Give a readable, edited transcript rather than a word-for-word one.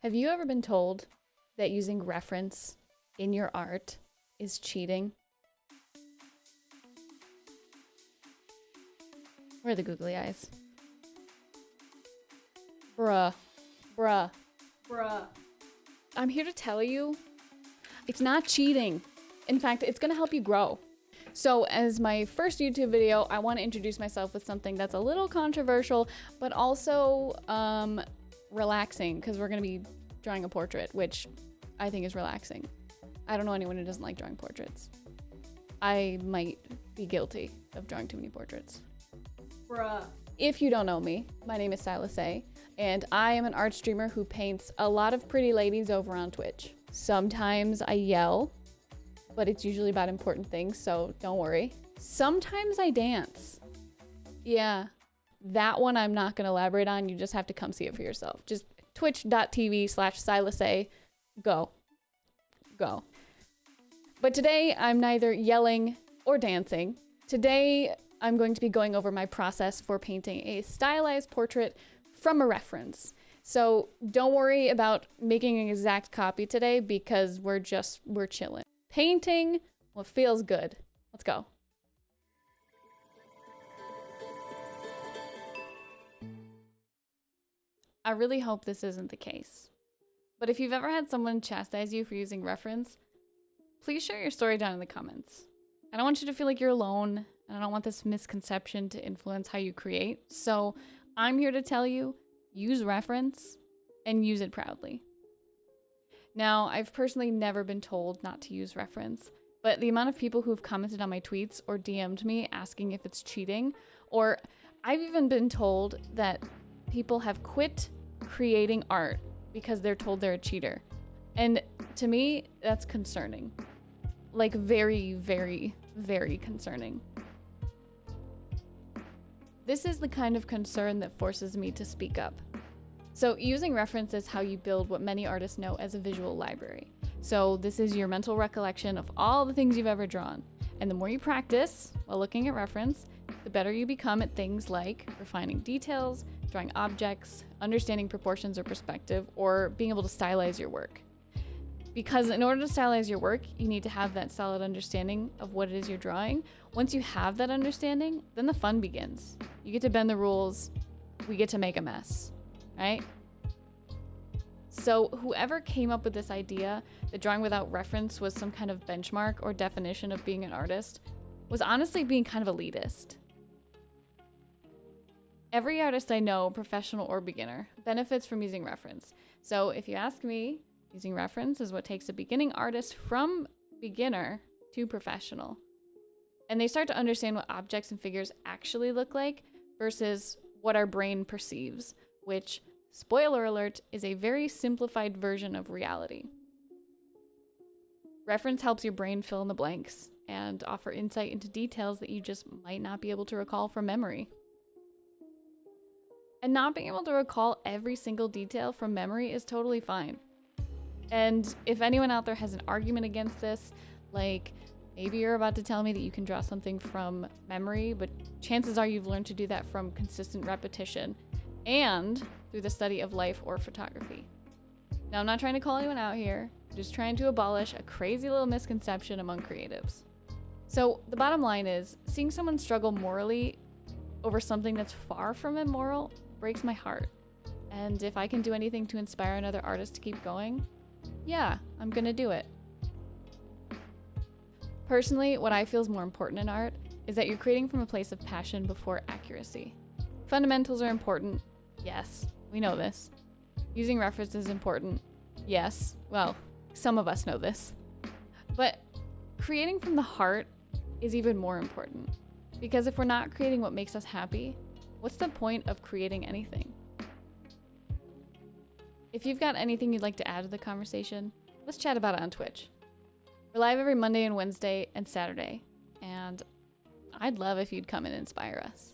Have you ever been told that using reference in your art is cheating? Where are the googly eyes? Bruh. Bruh. Bruh. I'm here to tell you, it's not cheating. In fact, it's gonna help you grow. So as my first YouTube video, I want to introduce myself with something that's a little controversial, but also relaxing, because we're gonna be drawing a portrait, which I think is relaxing. I don't know anyone who doesn't like drawing portraits. I might be guilty of drawing too many portraits. Bruh. If you don't know me, my name is Silas A, and I am an art streamer who paints a lot of pretty ladies over on Twitch. Sometimes I yell, but it's usually about important things, so don't worry. Sometimes I dance. Yeah, that one I'm not gonna elaborate on. You just have to come see it for yourself. Just twitch.tv/SilasA. Go. But today I'm neither yelling or dancing. Today I'm going to be going over my process for painting a stylized portrait from a reference. So don't worry about making an exact copy today, because we're chilling. Painting what feels good. Let's go. I really hope this isn't the case. But if you've ever had someone chastise you for using reference, please share your story down in the comments. I don't want you to feel like you're alone, and I don't want this misconception to influence how you create. So I'm here to tell you, use reference and use it proudly. Now, I've personally never been told not to use reference, but the amount of people who've commented on my tweets or DM'd me asking if it's cheating, or I've even been told that people have quit creating art because they're told they're a cheater. And to me, that's concerning. Like very, very, very concerning. This is the kind of concern that forces me to speak up. So using reference is how you build what many artists know as a visual library. So this is your mental recollection of all the things you've ever drawn. And the more you practice while looking at reference, the better you become at things like refining details, drawing objects, understanding proportions or perspective, or being able to stylize your work. Because in order to stylize your work, you need to have that solid understanding of what it is you're drawing. Once you have that understanding, then the fun begins. You get to bend the rules, we get to make a mess, right? So whoever came up with this idea that drawing without reference was some kind of benchmark or definition of being an artist was honestly being kind of elitist. Every artist I know, professional or beginner, benefits from using reference. So if you ask me, using reference is what takes a beginning artist from beginner to professional. And they start to understand what objects and figures actually look like versus what our brain perceives, which, spoiler alert, is a very simplified version of reality. Reference helps your brain fill in the blanks and offer insight into details that you just might not be able to recall from memory. And not being able to recall every single detail from memory is totally fine. And if anyone out there has an argument against this, like maybe you're about to tell me that you can draw something from memory, but chances are you've learned to do that from consistent repetition and through the study of life or photography. Now, I'm not trying to call anyone out here, I'm just trying to abolish a crazy little misconception among creatives. So the bottom line is, seeing someone struggle morally over something that's far from immoral breaks my heart. And if I can do anything to inspire another artist to keep going, yeah, I'm gonna do it. Personally, what I feel is more important in art is that you're creating from a place of passion before accuracy. Fundamentals are important. Yes, we know this. Using reference is important. Yes, well, some of us know this. But creating from the heart is even more important. Because if we're not creating what makes us happy, what's the point of creating anything? If you've got anything you'd like to add to the conversation, let's chat about it on Twitch. We're live every Monday and Wednesday and Saturday, and I'd love if you'd come and inspire us.